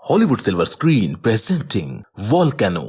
Hollywood silver screen presenting volcano.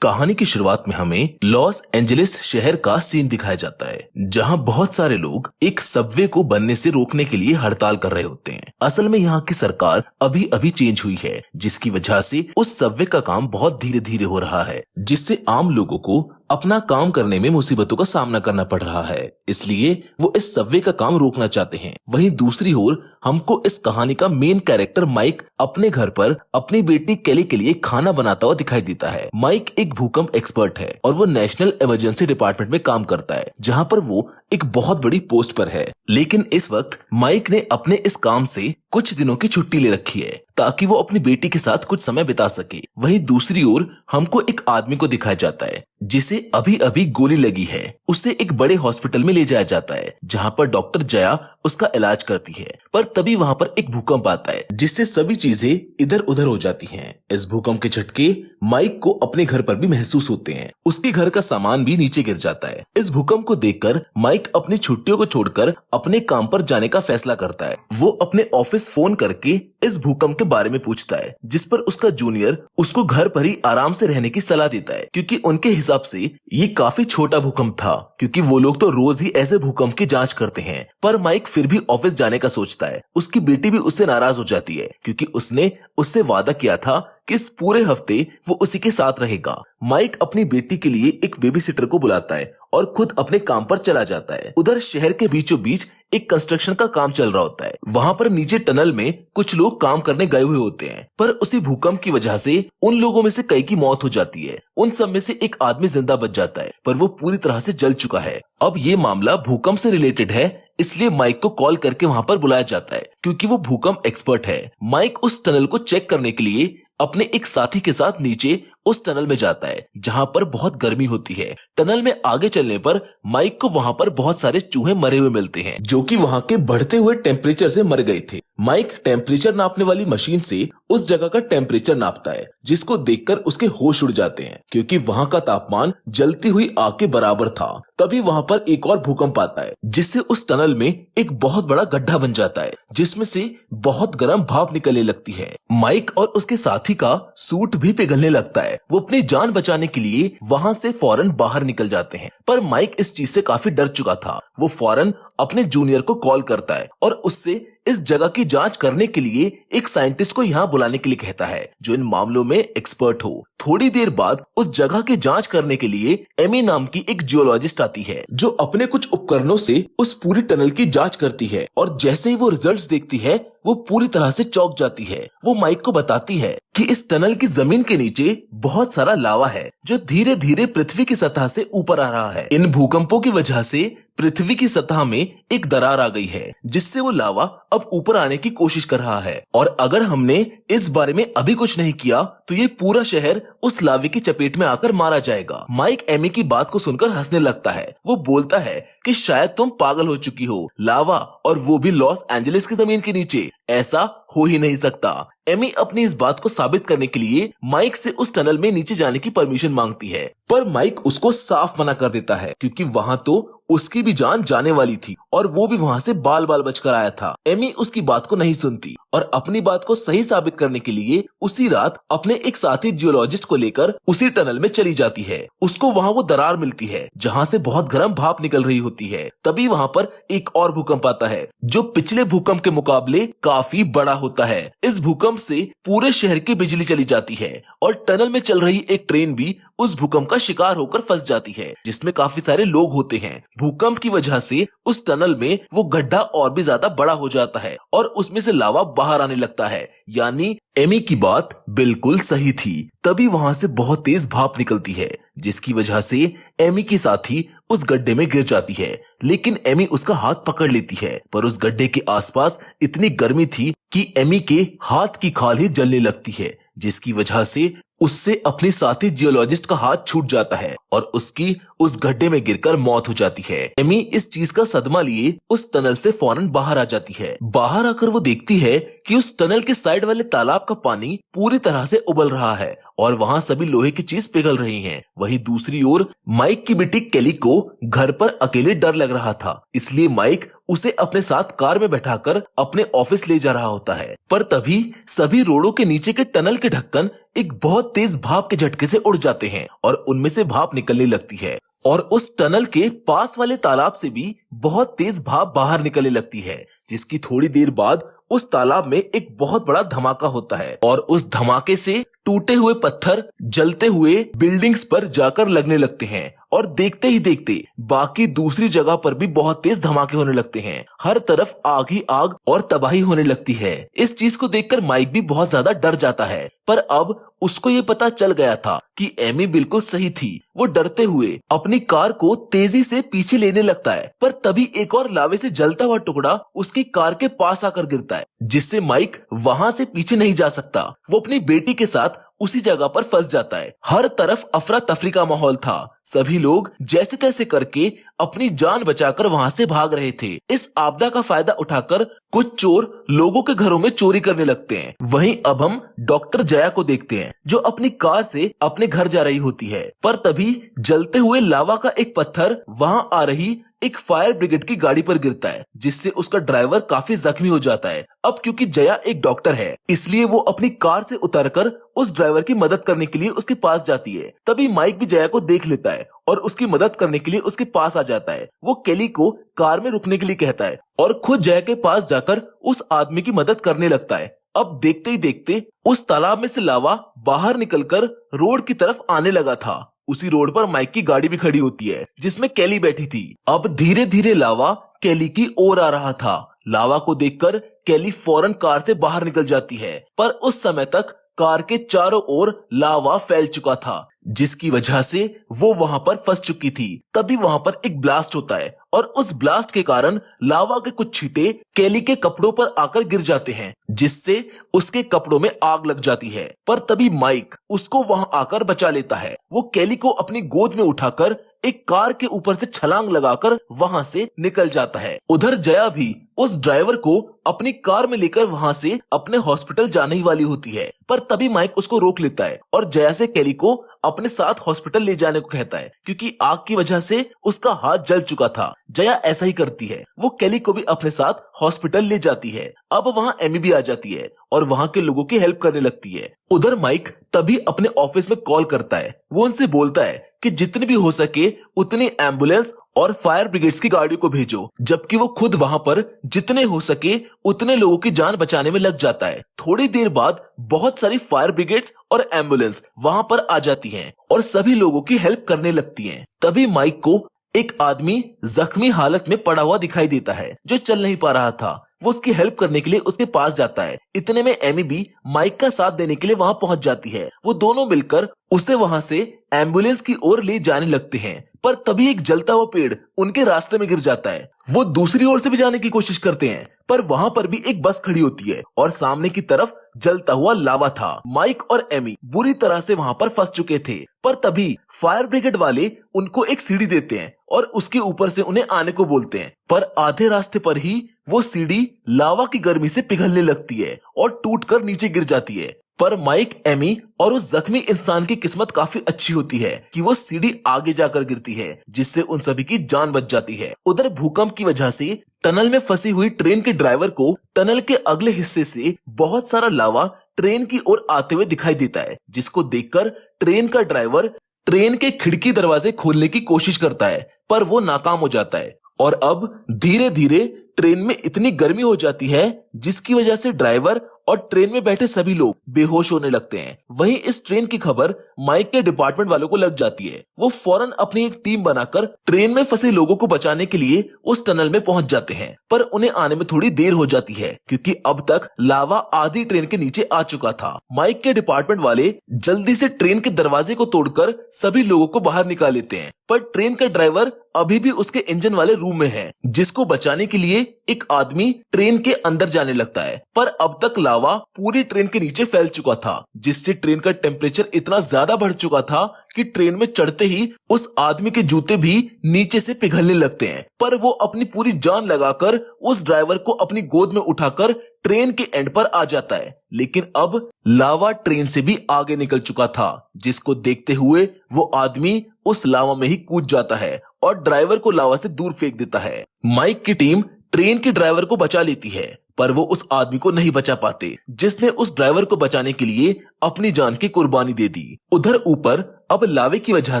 कहानी की शुरुआत में हमें लॉस एंजलिस शहर का सीन दिखाया जाता है, जहां बहुत सारे लोग एक सबवे को बनने से रोकने के लिए हड़ताल कर रहे होते हैं। असल में यहाँ की सरकार अभी अभी चेंज हुई है, जिसकी वजह से उस सबवे का काम बहुत धीरे धीरे हो रहा है, जिससे आम लोगों को अपना काम करने में मुसीबतों का सामना करना पड़ रहा है। इसलिए वो इस सबवे का काम रोकना चाहते हैं। वहीं दूसरी ओर हमको इस कहानी का मेन कैरेक्टर माइक अपने घर पर अपनी बेटी केली के लिए खाना बनाता हुआ दिखाई देता है। माइक एक भूकंप एक्सपर्ट है और वो नेशनल इमरजेंसी डिपार्टमेंट में काम करता है, जहाँ पर वो एक बहुत बड़ी पोस्ट पर है। लेकिन इस वक्त माइक ने अपने इस काम से कुछ दिनों की छुट्टी ले रखी है, ताकि वो अपनी बेटी के साथ कुछ समय बिता सके। वहीं दूसरी ओर हमको एक आदमी को दिखाया जाता है जिसे अभी अभी गोली लगी है। उसे एक बड़े हॉस्पिटल में ले जाया जाता है, जहाँ पर डॉक्टर जया उसका इलाज करती है। पर तभी वहाँ पर एक भूकंप आता है, जिससे सभी चीजें इधर उधर हो जाती हैं। इस भूकंप के झटके माइक को अपने घर पर भी महसूस होते हैं। उसके घर का सामान भी नीचे गिर जाता है। इस भूकंप को देखकर माइक अपनी छुट्टियों को छोड़कर अपने काम पर जाने का फैसला करता है। वो अपने ऑफिस फोन करके इस भूकंप के बारे में पूछता है, जिस पर उसका जूनियर उसको घर पर ही आराम से रहने की सलाह देता है, क्योंकि उनके हिसाब से ये काफी छोटा भूकंप था, क्योंकि वो लोग तो रोज ही ऐसे भूकंप की जांच करते हैं। पर माइक फिर भी ऑफिस जाने का सोचता है। उसकी बेटी भी उससे नाराज हो जाती है, क्योंकि उसने उससे वादा किया था कि इस पूरे हफ्ते वो उसी के साथ रहेगा। माइक अपनी बेटी के लिए एक बेबी सिटर को बुलाता है और खुद अपने काम पर चला जाता है। उधर शहर के बीचों बीच एक कंस्ट्रक्शन का काम चल रहा होता है। वहाँ पर नीचे टनल में कुछ लोग काम करने गए हुए होते हैं, पर उसी भूकंप की वजह से उन लोगों में से कई की मौत हो जाती है। उन सब में से एक आदमी जिंदा बच जाता है, पर वो पूरी तरह से जल चुका है। अब ये मामला भूकंप से रिलेटेड है, इसलिए माइक को कॉल करके वहाँ पर बुलाया जाता है, क्योंकि वो भूकंप एक्सपर्ट है। माइक उस टनल को चेक करने के लिए अपने एक साथी के साथ नीचे उस टनल में जाता है, जहाँ पर बहुत गर्मी होती है। टनल में आगे चलने पर माइक को वहाँ पर बहुत सारे चूहे मरे हुए मिलते हैं, जो कि वहाँ के बढ़ते हुए टेम्परेचर से मर गए थे। माइक टेम्परेचर नापने वाली मशीन से उस जगह का टेम्परेचर नापता है, जिसको देखकर उसके होश उड़ जाते हैं, क्योंकि वहाँ का तापमान जलती हुई आग के बराबर था। तभी वहाँ पर एक और भूकंप आता है, जिससे उस टनल में एक बहुत बड़ा गड्ढा बन जाता है, जिसमें से बहुत गर्म भाप निकलने लगती है। माइक और उसके साथी का सूट भी पिघलने लगता है। वो अपनी जान बचाने के लिए वहाँ से फौरन बाहर निकल जाते हैं, पर माइक इस चीज से काफी डर चुका था। वो फौरन अपने जूनियर को कॉल करता है और उससे इस जगह की जांच करने के लिए एक साइंटिस्ट को यहाँ बुलाने के लिए कहता है, जो इन मामलों में एक्सपर्ट हो। थोड़ी देर बाद उस जगह की जांच करने के लिए एमी नाम की एक जियोलॉजिस्ट आती है, जो अपने कुछ उपकरणों से उस पूरी टनल की जांच करती है। और जैसे ही वो रिजल्ट्स देखती है, वो पूरी तरह से चौंक जाती है। वो माइक को बताती है कि इस टनल की जमीन के नीचे बहुत सारा लावा है, जो धीरे धीरे पृथ्वी की सतह से ऊपर आ रहा है। इन भूकंपों की वजह से पृथ्वी की सतह में एक दरार आ गई है, जिससे वो लावा अब ऊपर आने की कोशिश कर रहा है। और अगर हमने इस बारे में अभी कुछ नहीं किया, तो ये पूरा शहर उस लावे की चपेट में आकर मारा जाएगा। माइक एमी की बात को सुनकर हंसने लगता है। वो बोलता है कि शायद तुम पागल हो चुकी हो, लावा और वो भी लॉस एंजलिस की जमीन के नीचे, ऐसा हो ही नहीं सकता। एमी अपनी इस बात को साबित करने के लिए माइक से उस टनल में नीचे जाने की परमिशन मांगती है, पर माइक उसको साफ मना कर देता है, क्योंकि वहाँ तो उसकी भी जान जाने वाली थी और वो भी वहाँ से बाल बाल बचकर आया था। एमी उसकी बात को नहीं सुनती और अपनी बात को सही साबित करने के लिए उसी रात अपने एक साथी जियोलॉजिस्ट को लेकर उसी टनल में चली जाती है। उसको वहाँ वो दरार मिलती है, जहाँ से बहुत गर्म भाप निकल रही होती है। तभी वहाँ पर एक और भूकंप आता है, जो पिछले भूकंप के मुकाबले काफी बड़ा होता है। इस भूकंप से पूरे शहर की बिजली चली जाती है और टनल में चल रही एक ट्रेन भी उस भूकंप का शिकार होकर फंस जाती है, जिसमें काफी सारे लोग होते हैं। भूकंप की वजह से उस टनल में वो गड्ढा और भी ज्यादा बड़ा हो जाता है और उसमें से लावा बाहर आने लगता है। यानी एमी की बात बिल्कुल सही थी। तभी वहाँ से बहुत तेज भाप निकलती है, जिसकी वजह से एमी की साथी उस गड्ढे में गिर जाती है। लेकिन एमी उसका हाथ पकड़ लेती है, पर उस गड्ढे के आसपास इतनी गर्मी थी कि एमी के हाथ की खाल ही जलने लगती है, जिसकी वजह से उससे अपनी साथी जियोलॉजिस्ट का हाथ छूट जाता है और उसकी उस गड्ढे में गिरकर मौत हो जाती है। एमी इस चीज का सदमा लिए उस टनल से फौरन बाहर आ जाती है। बाहर आकर वो देखती है कि उस टनल के साइड वाले तालाब का पानी पूरी तरह से उबल रहा है और वहाँ सभी लोहे की चीज पिघल रही हैं। वहीं दूसरी ओर माइक की बेटी केली को घर पर अकेले डर लग रहा था, इसलिए माइक उसे अपने साथ कार में बैठाकर अपने ऑफिस ले जा रहा होता है। पर तभी सभी रोडों के नीचे के टनल के ढक्कन एक बहुत तेज भाप के झटके से उड़ जाते हैं और उनमें से भाप निकलने लगती है और उस टनल के पास वाले तालाब से भी बहुत तेज भाप बाहर निकलने लगती है, जिसकी थोड़ी देर बाद उस तालाब में एक बहुत बड़ा धमाका होता है और उस धमाके से टूटे हुए पत्थर जलते हुए बिल्डिंग्स पर जाकर लगने लगते हैं और देखते ही देखते बाकी दूसरी जगह पर भी बहुत तेज धमाके होने लगते हैं। हर तरफ आग ही आग और तबाही होने लगती है। इस चीज को देखकर माइक भी बहुत ज्यादा डर जाता है, पर अब उसको ये पता चल गया था कि एमी बिल्कुल सही थी। वो डरते हुए अपनी कार को तेजी से पीछे लेने लगता है, पर तभी एक और लावे से जलता हुआ टुकड़ा उसकी कार के पास आकर गिरता है, जिससे माइक वहां से पीछे नहीं जा सकता। वो अपनी बेटी के साथ उसी जगह पर फंस जाता है। हर तरफ अफरा तफरी का माहौल था। सभी लोग जैसे तैसे करके अपनी जान बचाकर वहां से भाग रहे थे। इस आपदा का फायदा उठाकर कुछ चोर लोगों के घरों में चोरी करने लगते हैं। वहीं अब हम डॉक्टर जया को देखते हैं, जो अपनी कार से अपने घर जा रही होती है, पर तभी जलते हुए लावा का एक पत्थर वहां आ रही एक फायर ब्रिगेड की गाड़ी पर गिरता है, जिससे उसका ड्राइवर काफी जख्मी हो जाता है। अब क्योंकि जया एक डॉक्टर है, इसलिए वो अपनी कार से उतरकर उस ड्राइवर की मदद करने के लिए उसके पास जाती है। तभी माइक भी जया को देख लेता है और उसकी मदद करने के लिए उसके पास आ जाता है। वो केली को कार में रुकने के लिए कहता है और खुद जया के पास जाकर उस आदमी की मदद करने लगता है। अब देखते ही देखते उस तालाब में से लावा बाहर निकलकर रोड की तरफ आने लगा था। उसी रोड पर माइक की गाड़ी भी खड़ी होती है, जिसमें केली बैठी थी। अब धीरे धीरे लावा केली की ओर आ रहा था। लावा को देखकर केली फौरन कार से बाहर निकल जाती है, पर उस समय तक कार के चारों ओर लावा फैल चुका था, जिसकी वजह से वो वहां पर फंस चुकी थी। तभी वहां पर एक ब्लास्ट होता है और उस ब्लास्ट के कारण लावा के कुछ छींटे केली के कपड़ों पर आकर गिर जाते हैं, जिससे उसके कपड़ों में आग लग जाती है। पर तभी माइक उसको वहां आकर बचा लेता है। वो केली को अपनी गोद में उठाकर एक कार के ऊपर से छलांग लगाकर वहां से निकल जाता है। उधर जया भी उस ड्राइवर को अपनी कार में लेकर वहां से अपने हॉस्पिटल जाने ही वाली होती है, पर तभी माइक उसको रोक लेता है और जया से केली को अपने साथ हॉस्पिटल ले जाने को कहता है, क्योंकि आग की वजह से उसका हाथ जल चुका था। जया ऐसा ही करती है। वो केली को भी अपने साथ हॉस्पिटल ले जाती है। अब वहाँ एमी भी आ जाती है और वहाँ के लोगों की हेल्प करने लगती है। उधर माइक तभी अपने ऑफिस में कॉल करता है। वो उनसे बोलता है कि जितनी भी हो सके उतनी एम्बुलेंस और फायर ब्रिगेड्स की गाड़ियों को भेजो, जबकि वो खुद वहां पर जितने हो सके उतने लोगों की जान बचाने में लग जाता है। थोड़ी देर बाद बहुत सारी फायर ब्रिगेड्स और एम्बुलेंस वहां पर आ जाती हैं और सभी लोगों की हेल्प करने लगती हैं। तभी माइक को एक आदमी जख्मी हालत में पड़ा हुआ दिखाई देता है, जो चल नहीं पा रहा था। वो उसकी हेल्प करने के लिए उसके पास जाता है। इतने में एमी भी माइक का साथ देने के लिए वहां पहुंच जाती है। वो दोनों मिलकर उसे वहां से एम्बुलेंस की ओर ले जाने लगते हैं, पर तभी एक जलता हुआ पेड़ उनके रास्ते में गिर जाता है। वो दूसरी ओर से भी जाने की कोशिश करते हैं, पर वहां पर भी एक बस खड़ी होती है और सामने की तरफ जलता हुआ लावा था। माइक और एमी बुरी तरह से वहां पर फंस चुके थे, पर तभी फायर ब्रिगेड वाले उनको एक सीढ़ी देते हैं और उसके ऊपर से उन्हें आने को बोलते हैं, पर आधे रास्ते पर ही वो सीढ़ी लावा की गर्मी से पिघलने लगती है और टूटकर नीचे गिर जाती है। पर माइक, एमी और उस जख्मी इंसान की किस्मत काफी अच्छी होती है कि वो सीढ़ी आगे जाकर गिरती है, जिससे उन सभी की जान बच जाती है। उधर भूकंप की वजह से टनल में फंसी हुई ट्रेन के ड्राइवर को टनल के अगले हिस्से से बहुत सारा लावा ट्रेन की ओर आते हुए दिखाई देता है, जिसको देखकर ट्रेन का ड्राइवर ट्रेन के खिड़की दरवाजे खोलने की कोशिश करता है, पर वो नाकाम हो जाता है और अब धीरे धीरे ट्रेन में इतनी गर्मी हो जाती है जिसकी वजह से ड्राइवर और ट्रेन में बैठे सभी लोग बेहोश होने लगते हैं। वहीं इस ट्रेन की खबर माइक के डिपार्टमेंट वालों को लग जाती है। वो फौरन अपनी एक टीम बनाकर ट्रेन में फंसे लोगों को बचाने के लिए उस टनल में पहुंच जाते हैं, पर उन्हें आने में थोड़ी देर हो जाती है क्योंकि अब तक लावा आधी ट्रेन के नीचे आ चुका था। माइक के डिपार्टमेंट वाले जल्दी से ट्रेन के दरवाजे को तोड़कर सभी लोगों को बाहर निकाल लेते हैं, पर ट्रेन का ड्राइवर अभी भी उसके इंजन वाले रूम में है, जिसको बचाने के लिए एक आदमी ट्रेन के अंदर जाने लगता है, पर अब तक लावा लावा पूरी ट्रेन के नीचे फैल चुका था, जिससे ट्रेन का टेम्परेचर इतना ज्यादा बढ़ चुका था कि ट्रेन में चढ़ते ही उस आदमी के जूते भी नीचे से पिघलने लगते हैं। पर वो अपनी पूरी जान लगाकर उस ड्राइवर को अपनी गोद में उठाकर ट्रेन के एंड पर आ जाता है। लेकिन अब लावा ट्रेन से भी आगे निकल चुका था, जिसको देखते हुए वो आदमी उस लावा में ही कूद जाता है और ड्राइवर को लावा से दूर फेंक देता है। माइक की टीम ट्रेन के ड्राइवर को बचा लेती है, पर वो उस आदमी को नहीं बचा पाते, जिसने उस ड्राइवर को बचाने के लिए अपनी जान की कुर्बानी दे दी। उधर ऊपर अब लावे की वजह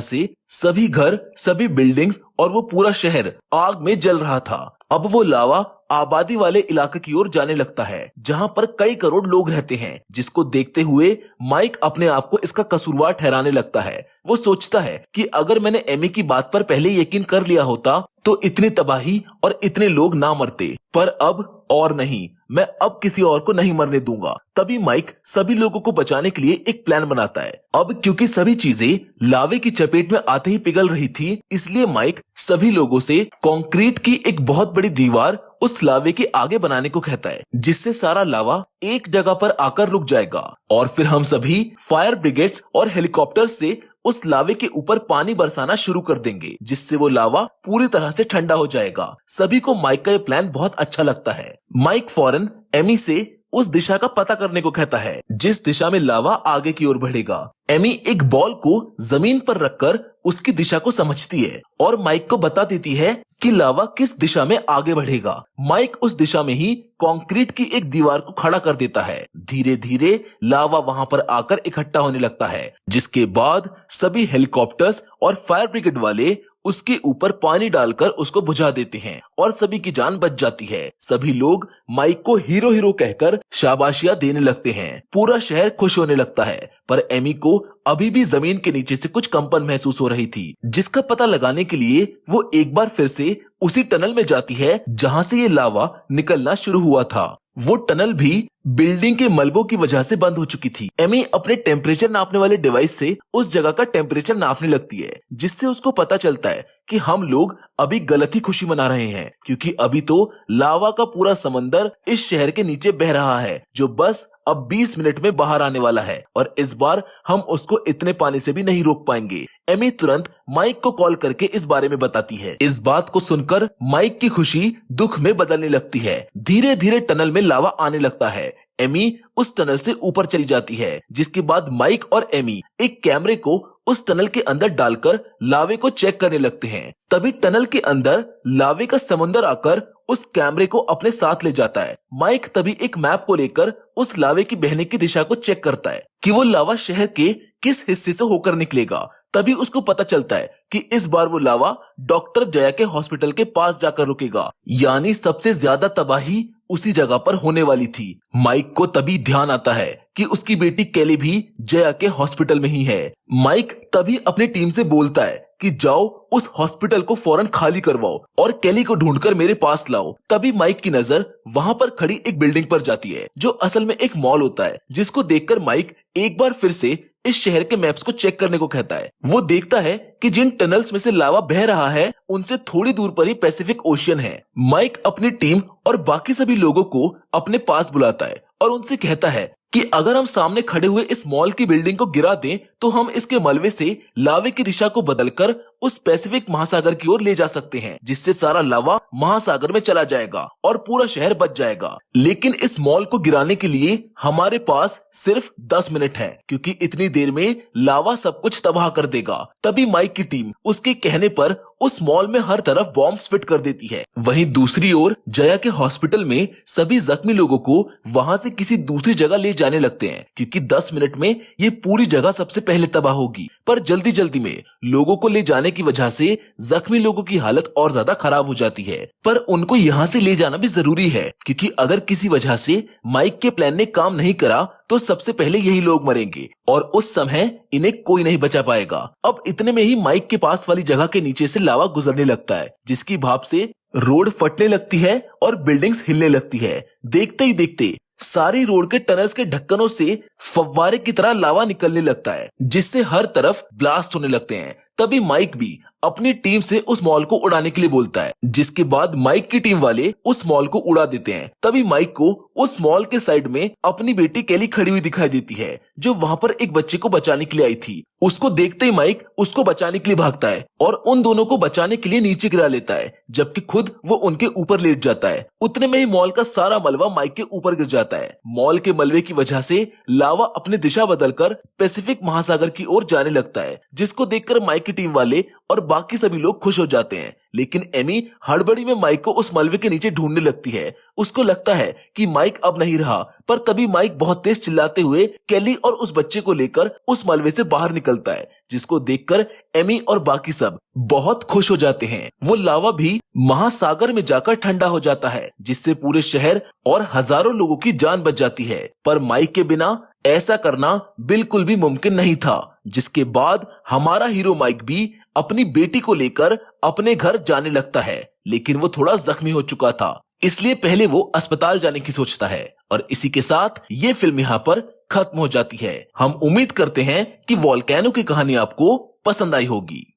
से सभी घर, सभी बिल्डिंग्स और वो पूरा शहर आग में जल रहा था। अब वो लावा आबादी वाले इलाके की ओर जाने लगता है, जहां पर कई करोड़ लोग रहते हैं, जिसको देखते हुए माइक अपने आप को इसका कसूरवार ठहराने लगता है। वो सोचता है कि अगर मैंने एमी की बात पर पहले यकीन कर लिया होता तो इतनी तबाही और इतने लोग ना मरते, पर अब और नहीं, मैं अब किसी और को नहीं मरने दूंगा। तभी माइक सभी लोगों को बचाने के लिए एक प्लान बनाता है। अब क्योंकि सभी चीजें लावे की चपेट में आते ही पिघल रही थी, इसलिए माइक सभी लोगों से कंक्रीट की एक बहुत बड़ी दीवार उस लावे के आगे बनाने को कहता है, जिससे सारा लावा एक जगह पर आकर रुक जाएगा और फिर हम सभी फायर ब्रिगेड्स और हेलीकॉप्टर से उस लावे के ऊपर पानी बरसाना शुरू कर देंगे, जिससे वो लावा पूरी तरह से ठंडा हो जाएगा। सभी को माइक का ये प्लान बहुत अच्छा लगता है। माइक फौरन एमी से उस दिशा का पता करने को कहता है जिस दिशा में लावा आगे की ओर बढ़ेगा। एमी एक बॉल को जमीन पर रखकर उसकी दिशा को समझती है और माइक को बता देती है कि लावा किस दिशा में आगे बढ़ेगा। माइक उस दिशा में ही कंक्रीट की एक दीवार को खड़ा कर देता है। धीरे धीरे लावा वहां पर आकर इकट्ठा होने लगता है, जिसके बाद सभी हेलीकॉप्टर्स और फायर ब्रिगेड वाले उसके ऊपर पानी डालकर उसको बुझा देते हैं और सभी की जान बच जाती है। सभी लोग माइक को हीरो हीरो कहकर शाबाशियां देने लगते हैं। पूरा शहर खुश होने लगता है, पर एमी को अभी भी जमीन के नीचे से कुछ कंपन महसूस हो रही थी, जिसका पता लगाने के लिए वो एक बार फिर से उसी टनल में जाती है जहां से ये लावा निकलना शुरू हुआ था। वो टनल भी बिल्डिंग के मलबों की वजह से बंद हो चुकी थी। एमी अपने टेम्परेचर नापने वाले डिवाइस से उस जगह का टेम्परेचर नापने लगती है, जिससे उसको पता चलता है कि हम लोग अभी गलत ही खुशी मना रहे हैं, क्योंकि अभी तो लावा का पूरा समंदर इस शहर के नीचे बह रहा है, जो बस अब 20 मिनट में बाहर आने वाला है और इस बार हम उसको इतने पानी से भी नहीं रोक पाएंगे। एमी तुरंत माइक को कॉल करके इस बारे में बताती है। इस बात को सुनकर माइक की खुशी दुख में बदलने लगती है। धीरे धीरे टनल में लावा आने लगता है। एमी उस टनल से ऊपर चली जाती है, जिसके बाद माइक और एमी एक कैमरे को उस टनल के अंदर डालकर लावे को चेक करने लगते हैं। तभी टनल के अंदर लावे का समुंदर आकर उस कैमरे को अपने साथ ले जाता है। माइक तभी एक मैप को लेकर उस लावे की बहने की दिशा को चेक करता है कि वो लावा शहर के किस हिस्से से होकर निकलेगा। तभी उसको पता चलता है कि इस बार वो लावा डॉक्टर जया के हॉस्पिटल के पास जाकर रुकेगा, यानी सबसे ज्यादा तबाही उसी जगह पर होने वाली थी। माइक को तभी ध्यान आता है कि उसकी बेटी केली भी जया के हॉस्पिटल में ही है। माइक तभी अपनी टीम से बोलता है कि जाओ उस हॉस्पिटल को फौरन खाली करवाओ और केली को ढूंढकर मेरे पास लाओ। तभी माइक की नजर वहां पर खड़ी एक बिल्डिंग पर जाती है, जो असल में एक मॉल होता है, जिसको देखकर माइक एक बार फिर से इस शहर के मैप्स को चेक करने को कहता है। वो देखता है कि जिन टनल्स में से लावा बह रहा है उनसे थोड़ी दूर पर ही पैसिफिक ओशियन है। माइक अपनी टीम और बाकी सभी लोगों को अपने पास बुलाता है और उनसे कहता है कि अगर हम सामने खड़े हुए इस मॉल की बिल्डिंग को गिरा दें तो हम इसके मलबे से लावे की दिशा को बदलकर उस पैसिफिक महासागर की ओर ले जा सकते हैं, जिससे सारा लावा महासागर में चला जाएगा और पूरा शहर बच जाएगा। लेकिन इस मॉल को गिराने के लिए हमारे पास सिर्फ 10 मिनट है, क्योंकि इतनी देर में लावा सब कुछ तबाह कर देगा। तभी माइक की टीम उसके कहने पर उस मॉल में हर तरफ बॉम्ब्स फिट कर देती है। वहीं दूसरी ओर जया के हॉस्पिटल में सभी जख्मी लोगों को वहां से किसी दूसरी जगह ले जाने लगते हैं, क्योंकि 10 मिनट में ये पूरी जगह सबसे पहले तबाह होगी। पर जल्दी जल्दी में लोगों को ले जाने की वजह से जख्मी लोगों की हालत और ज्यादा खराब हो जाती है। पर उनको यहाँ से ले जाना भी जरूरी है, क्योंकि अगर किसी वजह से माइक के प्लान ने काम नहीं करा तो सबसे पहले यही लोग मरेंगे और उस समय इन्हें कोई नहीं बचा पाएगा। अब इतने में ही माइक के पास वाली जगह के नीचे से लावा गुजरने लगता है, जिसकी भाप से रोड फटने लगती है और बिल्डिंग्स हिलने लगती है। देखते ही देखते सारी रोड के टनल्स के ढक्कनों से फव्वारे की तरह लावा निकलने लगता है, जिससे हर तरफ ब्लास्ट होने लगते हैं। तभी माइक भी अपनी टीम से उस मॉल को उड़ाने के लिए बोलता है, जिसके बाद माइक की टीम वाले उस मॉल को उड़ा देते हैं। तभी माइक को उस मॉल के साइड में अपनी बेटी केली खड़ी हुई दिखाई देती है, जो वहाँ पर एक बच्चे को बचाने के लिए आई थी। उसको देखते ही माइक उसको बचाने के लिए भागता है और उन दोनों को बचाने के लिए नीचे गिरा लेता है, जबकि खुद वो उनके ऊपर लेट जाता है। उतने में ही मॉल का सारा मलबा माइक के ऊपर गिर जाता है। मॉल के मलबे की वजह से लावा अपनी दिशा बदलकर पैसिफिक महासागर की ओर जाने लगता है, जिसको देखकर माइक की टीम वाले और बाकी सभी लोग खुश हो जाते हैं। लेकिन एमी हड़बड़ी में माइक को उस मलबे के नीचे ढूंढने लगती है। उसको लगता है कि माइक अब नहीं रहा, पर तभी माइक बहुत तेज चिल्लाते हुए केली और उस बच्चे को लेकर उस मलबे से बाहर निकलता है, जिसको देखकर एमी और बाकी सब बहुत खुश हो जाते हैं। वो लावा भी महासागर में जाकर ठंडा हो जाता है, जिससे पूरे शहर और हजारों लोगों की जान बच जाती है। पर माइक के बिना ऐसा करना बिल्कुल भी मुमकिन नहीं था, जिसके बाद हमारा हीरो माइक भी अपनी बेटी को लेकर अपने घर जाने लगता है। लेकिन वो थोड़ा जख्मी हो चुका था, इसलिए पहले वो अस्पताल जाने की सोचता है। और इसी के साथ ये फिल्म यहाँ पर खत्म हो जाती है। हम उम्मीद करते हैं कि वोल्केनो की कहानी आपको पसंद आई होगी।